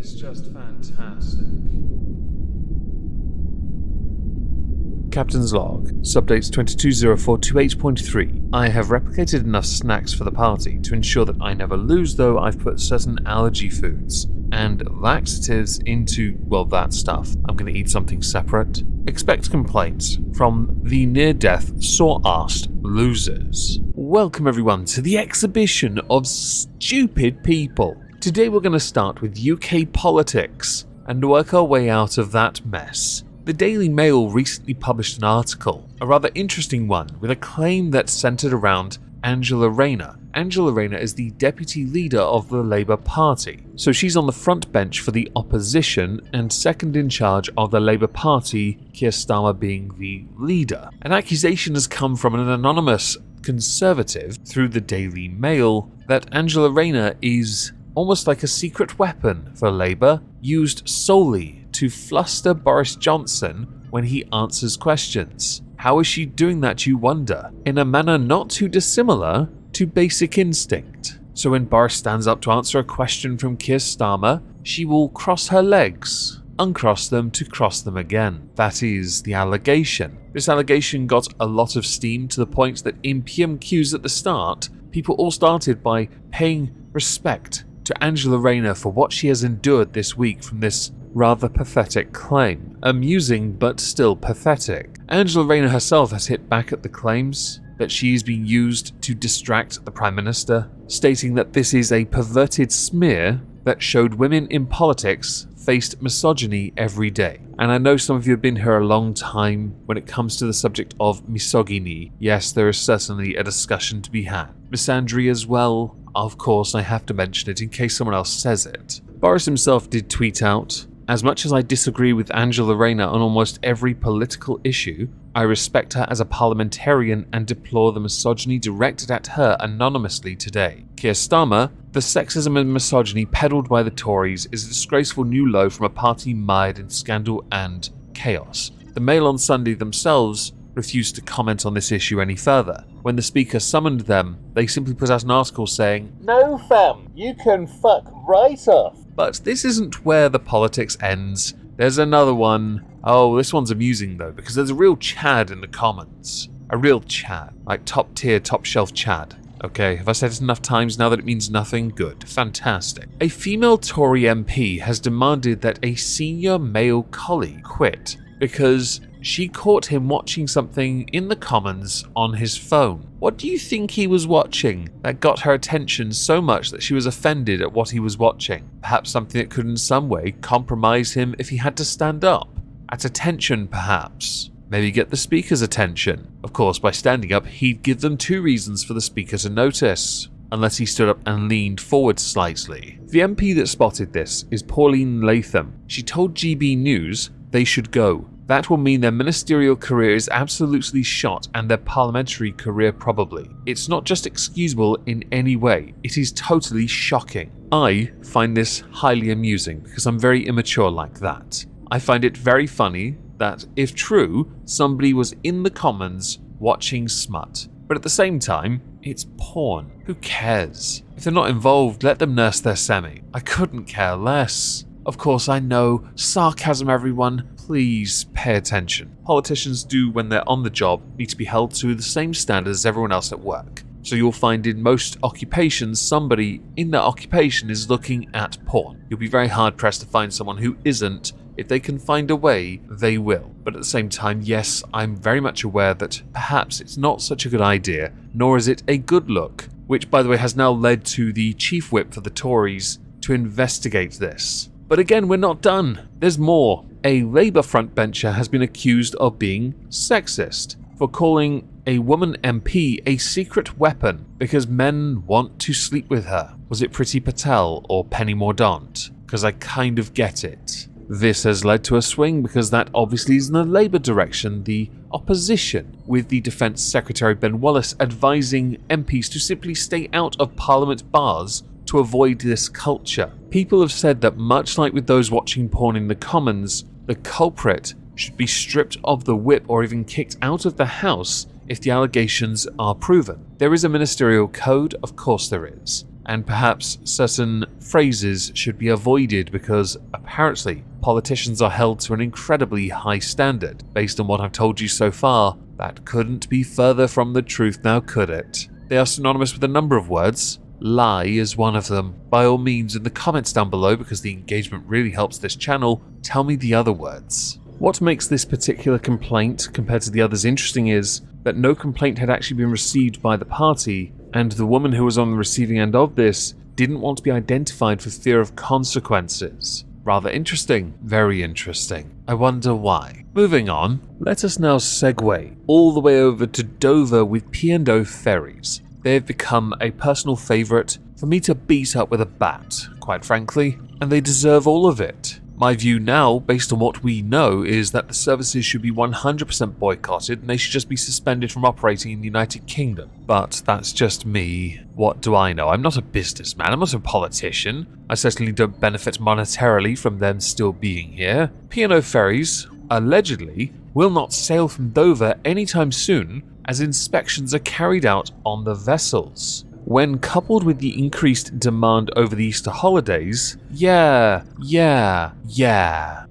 is just fantastic. Captain's log, subdates 220428.3. I have replicated enough snacks for the party to ensure that I never lose, though I've put certain allergy foods and laxatives into, well, that stuff. I'm going to eat something separate. Expect complaints from the near-death, sore-arsed losers. Welcome everyone to the exhibition of stupid people. Today we're going to start with UK politics and work our way out of that mess. The Daily Mail recently published an article, a rather interesting one, with a claim that centred around Angela Rayner. Angela Rayner is the deputy leader of the Labour Party, so she's on the front bench for the opposition and second in charge of the Labour Party, Keir Starmer being the leader. An accusation has come from an anonymous Conservative through the Daily Mail that Angela Rayner is almost like a secret weapon for Labour, used solely to fluster Boris Johnson when he answers questions. How is she doing that, you wonder? In a manner not too dissimilar to Basic Instinct. So when Boris stands up to answer a question from Keir Starmer, she will cross her legs, uncross them to cross them again. That is the allegation. This allegation got a lot of steam to the point that in PMQs at the start, people all started by paying respect to Angela Rayner for what she has endured this week from this rather pathetic claim. Amusing, but still pathetic. Angela Rayner herself has hit back at the claims that she's being used to distract the Prime Minister, stating that this is a perverted smear that showed women in politics faced misogyny every day. And I know some of you have been here a long time when it comes to the subject of misogyny. Yes, there is certainly a discussion to be had. Misandry as well. Of course, I have to mention it in case someone else says it. Boris himself did tweet out, "As much as I disagree with Angela Rayner on almost every political issue, I respect her as a parliamentarian and deplore the misogyny directed at her anonymously today. Keir Starmer, the sexism and misogyny peddled by the Tories is a disgraceful new low from a party mired in scandal and chaos." The Mail on Sunday themselves refused to comment on this issue any further. When the Speaker summoned them, they simply put out an article saying, "No fam, you can fuck right off." But this isn't where the politics ends. There's another one. Oh, this one's amusing though, because there's a real Chad in the comments. A real Chad. Like top tier, top shelf Chad. Okay, have I said it enough times now that it means nothing? Good. Fantastic. A female Tory MP has demanded that a senior male colleague quit because she caught him watching something in the Commons on his phone. What do you think he was watching that got her attention so much that she was offended at what he was watching? Perhaps something that could in some way compromise him if he had to stand up. At attention, perhaps. Maybe get the Speaker's attention. Of course, by standing up, he'd give them 2 reasons for the Speaker to notice. Unless he stood up and leaned forward slightly. The MP that spotted this is Pauline Latham. She told GB News they should go. That will mean their ministerial career is absolutely shot and their parliamentary career probably. It's not just excusable in any way, it is totally shocking. I find this highly amusing because I'm very immature like that. I find it very funny that, if true, somebody was in the Commons watching smut. But at the same time, it's porn. Who cares? If they're not involved, let them nurse their semi. I couldn't care less. Of course, I know. Sarcasm, everyone. Please pay attention. Politicians do, when they're on the job, need to be held to the same standards as everyone else at work. So you'll find in most occupations, somebody in that occupation is looking at porn. You'll be very hard-pressed to find someone who isn't. If they can find a way, they will. But at the same time, yes, I'm very much aware that perhaps it's not such a good idea, nor is it a good look, which, by the way, has now led to the Chief Whip for the Tories to investigate this. But again, we're not done. There's more. A Labour frontbencher has been accused of being sexist for calling a woman MP a secret weapon because men want to sleep with her. Was it Priti Patel or Penny Mordaunt? Because I kind of get it. This has led to a swing because that obviously is in the Labour direction, the opposition, with the Defence Secretary Ben Wallace advising MPs to simply stay out of Parliament bars to avoid this culture. People have said that much like with those watching porn in the Commons, the culprit should be stripped of the whip or even kicked out of the House if the allegations are proven. There is a ministerial code, of course there is. and perhaps certain phrases should be avoided because apparently politicians are held to an incredibly high standard. Based on what I've told you so far, that couldn't be further from the truth now, could it? They are synonymous with a number of words. Lie is one of them. By all means, in the comments down below, because the engagement really helps this channel, tell me the other words. What makes this particular complaint compared to the others interesting is that no complaint had actually been received by the party, and the woman who was on the receiving end of this didn't want to be identified for fear of consequences. Rather interesting. Very interesting. I wonder why. Moving on, let us now segue all the way over to Dover with P&O Ferries. They have become a personal favourite for me to beat up with a bat, quite frankly, and they deserve all of it. My view now, based on what we know, is that the services should be 100% boycotted and they should just be suspended from operating in the United Kingdom. But that's just me. What do I know? I'm not a businessman, I'm not a politician. I certainly don't benefit monetarily from them still being here. P&O Ferries, allegedly, will not sail from Dover anytime soon, as inspections are carried out on the vessels. When coupled with the increased demand over the Easter holidays, yeah,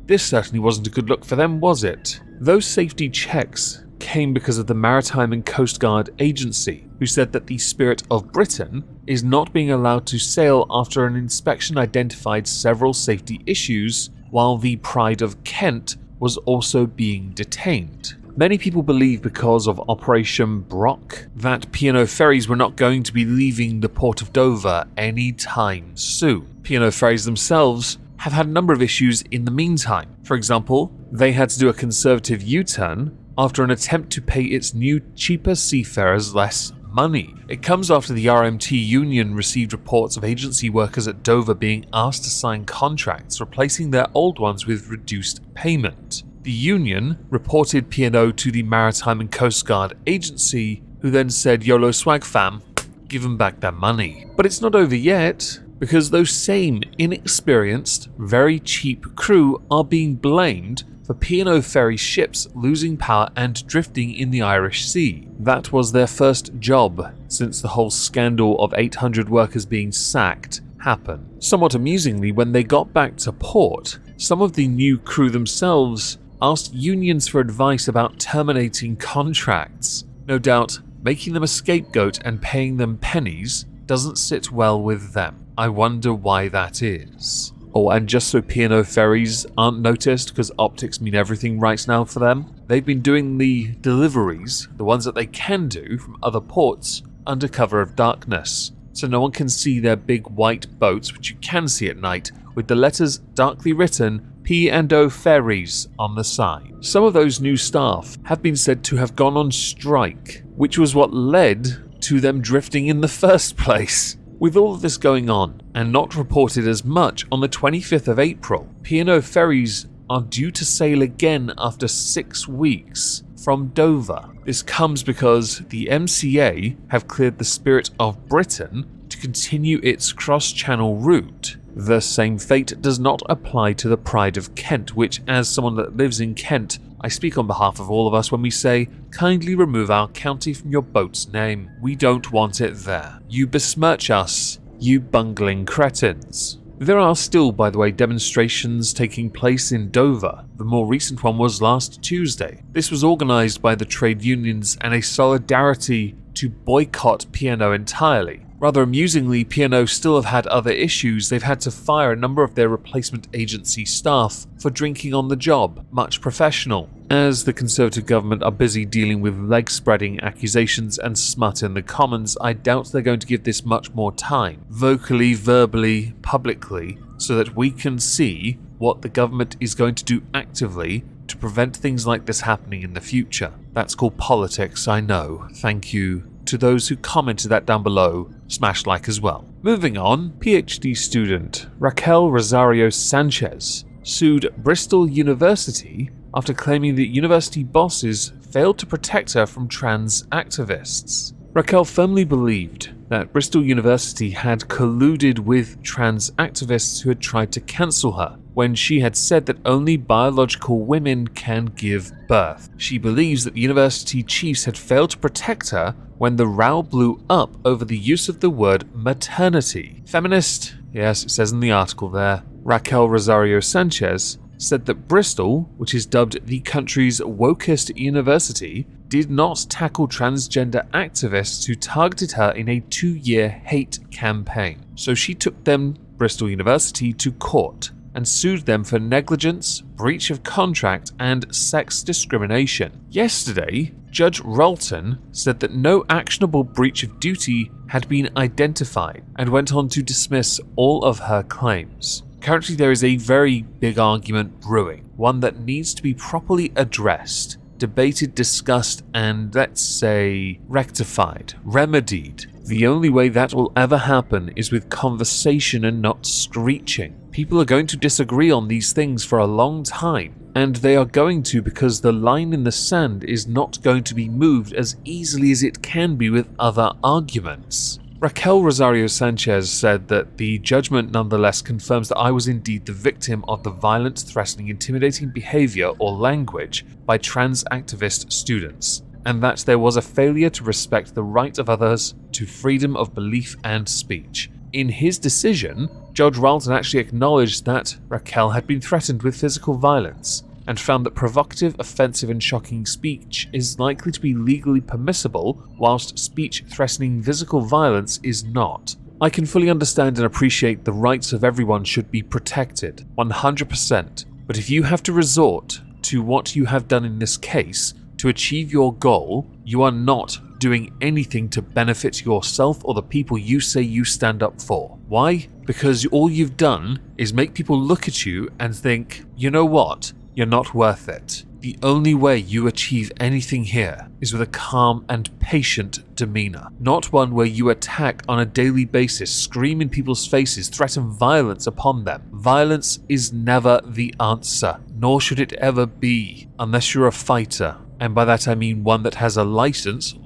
this certainly wasn't a good look for them, was it? Those safety checks came because of the Maritime and Coast Guard Agency, who said that the Spirit of Britain is not being allowed to sail after an inspection identified several safety issues, while the Pride of Kent was also being detained. Many people believe because of Operation Brock that P&O Ferries were not going to be leaving the port of Dover anytime soon. P&O Ferries themselves have had a number of issues in the meantime. For example, they had to do a conservative U-turn after an attempt to pay its new cheaper seafarers less money. It comes after the RMT union received reports of agency workers at Dover being asked to sign contracts replacing their old ones with reduced payment. The union reported P&O to the Maritime and Coast Guard Agency, who then said, "YOLO swag fam, give them back their money." But it's not over yet, because those same inexperienced, very cheap crew are being blamed for P&O Ferry ships losing power and drifting in the Irish Sea. That was their first job since the whole scandal of 800 workers being sacked happened. Somewhat amusingly, when they got back to port, some of the new crew themselves asked unions for advice about terminating contracts. No doubt, making them a scapegoat and paying them pennies doesn't sit well with them. I wonder why that is. Oh, and just so P&O Ferries aren't noticed, because optics mean everything right now for them, they've been doing the deliveries, the ones that they can do from other ports, under cover of darkness. So no one can see their big white boats, which you can see at night, with the letters darkly written P&O Ferries on the side. Some of those new staff have been said to have gone on strike, which was what led to them drifting in the first place. With all of this going on, and not reported as much, on the 25th of April, P&O Ferries are due to sail again after 6 weeks from Dover. This comes because the MCA have cleared the Spirit of Britain to continue its cross-channel route. The same fate does not apply to the Pride of Kent, which, as someone that lives in Kent, I speak on behalf of all of us when we say, kindly remove our county from your boat's name. We don't want it there. You besmirch us, you bungling cretins. There are still, by the way, demonstrations taking place in Dover. The more recent one was last Tuesday. This was organised by the trade unions and a solidarity to boycott P&O entirely. Rather amusingly, P&O still have had other issues. They've had to fire a number of their replacement agency staff for drinking on the job, much professional, as the Conservative government are busy dealing with leg-spreading accusations and smut in the Commons. I doubt they're going to give this much more time, vocally, verbally, publicly, so that we can see what the government is going to do actively to prevent things like this happening in the future. That's called politics, I know. Thank you to those who commented that down below. Smash like as well. Moving on, PhD student Raquel Rosario Sanchez sued Bristol University after claiming that university bosses failed to protect her from trans activists. Raquel firmly believed that Bristol University had colluded with trans activists who had tried to cancel her. when she had said that only biological women can give birth. She believes that the university chiefs had failed to protect her when the row blew up over the use of the word maternity. Feminist? Yes, it says in the article there. Raquel Rosario Sanchez said that Bristol, which is dubbed the country's wokest university, did not tackle transgender activists who targeted her in a 2-year hate campaign. So she took them, Bristol University, to court and sued them for negligence, breach of contract, and sex discrimination. Yesterday, Judge Ralton said that no actionable breach of duty had been identified and went on to dismiss all of her claims. Currently, there is a very big argument brewing, one that needs to be properly addressed, debated, discussed, and, let's say, rectified, remedied. The only way that will ever happen is with conversation and not screeching. People are going to disagree on these things for a long time, and they are going to because the line in the sand is not going to be moved as easily as it can be with other arguments. Raquel Rosario Sanchez said that the judgment nonetheless confirms that I was indeed the victim of the violent, threatening, intimidating behavior or language by trans activist students, and that there was a failure to respect the right of others to freedom of belief and speech. In his decision, Judge Ralton actually acknowledged that Raquel had been threatened with physical violence, and found that provocative, offensive, and shocking speech is likely to be legally permissible, whilst speech threatening physical violence is not. I can fully understand and appreciate the rights of everyone should be protected, 100%, but if you have to resort to what you have done in this case to achieve your goal, you are not doing anything to benefit yourself or the people you say you stand up for. Why? Because all you've done is make people look at you and think, you know what? You're not worth it. The only way you achieve anything here is with a calm and patient demeanor, not one where you attack on a daily basis, scream in people's faces, threaten violence upon them. Violence is never the answer, nor should it ever be, unless you're a fighter, and by that I mean one that has a license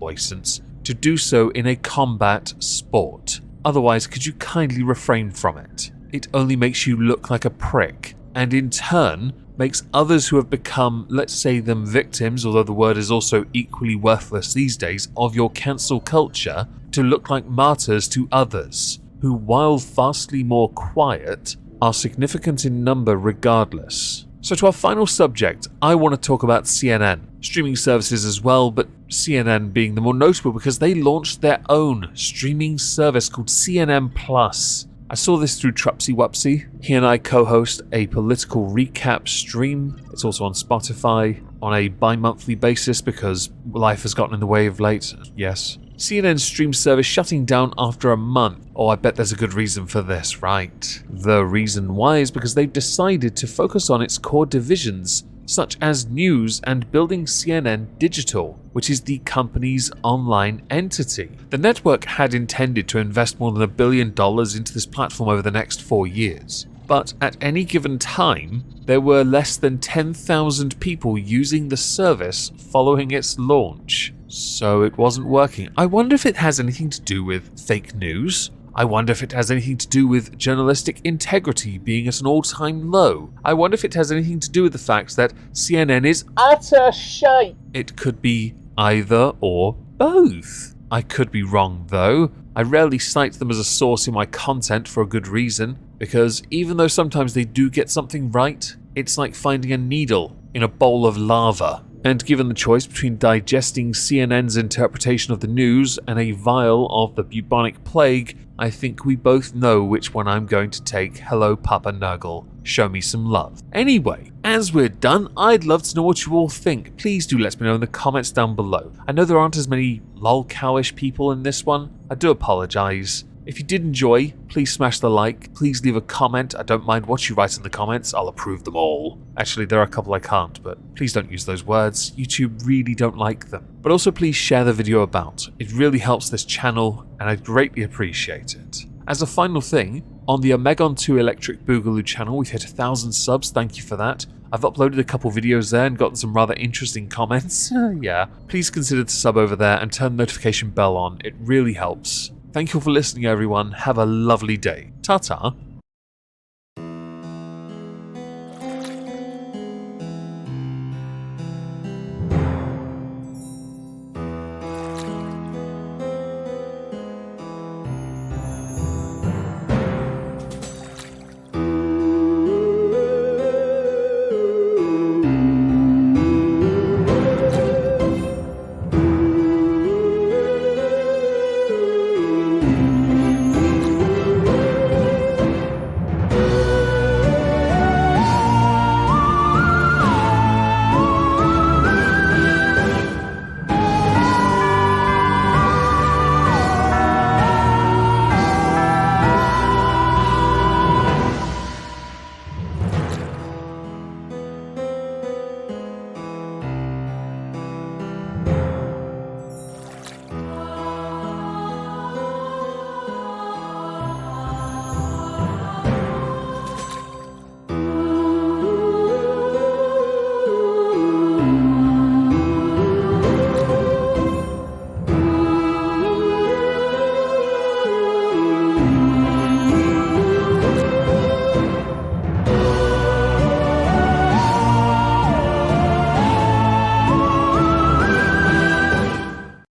to do so in a combat sport. Otherwise, could you kindly refrain from it? It only makes you look like a prick, and in turn, makes others who have become, let's say them victims, although the word is also equally worthless these days, of your cancel culture, to look like martyrs to others, who, while vastly more quiet, are significant in number regardless. So to our final subject, I want to talk about CNN. Streaming services as well, but CNN being the more notable because they launched their own streaming service called CNN Plus. I saw this through Trupsy Wupsy. He and I co-host a political recap stream. It's also on Spotify on a bi-monthly basis because life has gotten in the way of late. Yes. CNN's stream service shutting down after a month. Oh, I bet there's a good reason for this, right? The reason why is because they've decided to focus on its core divisions, such as news and building CNN Digital, which is the company's online entity. The network had intended to invest more than $1 billion into this platform over the next 4 years. But at any given time, there were less than 10,000 people using the service following its launch. So it wasn't working. I wonder if it has anything to do with fake news. I wonder if it has anything to do with journalistic integrity being at an all-time low. I wonder if it has anything to do with the fact that CNN is utter shite. It could be either or both. I could be wrong though. I rarely cite them as a source in my content for a good reason, because even though sometimes they do get something right, it's like finding a needle in a bowl of lava. And given the choice between digesting CNN's interpretation of the news and a vial of the bubonic plague, I think we both know which one I'm going to take. Hello, Papa Nurgle. Show me some love. Anyway, as we're done, I'd love to know what you all think. Please do let me know in the comments down below. I know there aren't as many lolcowish people in this one. I do apologise. If you did enjoy, please smash the like, please leave a comment. I don't mind what you write in the comments, I'll approve them all. Actually, there are a couple I can't, but please don't use those words. YouTube really don't like them. But also please share the video about. It really helps this channel, and I'd greatly appreciate it. As a final thing, on the Omegon 2 Electric Boogaloo channel, we've hit 1,000 subs, thank you for that. I've uploaded a couple videos there and gotten some rather interesting comments. Yeah, please consider to sub over there and turn the notification bell on, it really helps. Thank you all for listening everyone, have a lovely day. Ta-ta.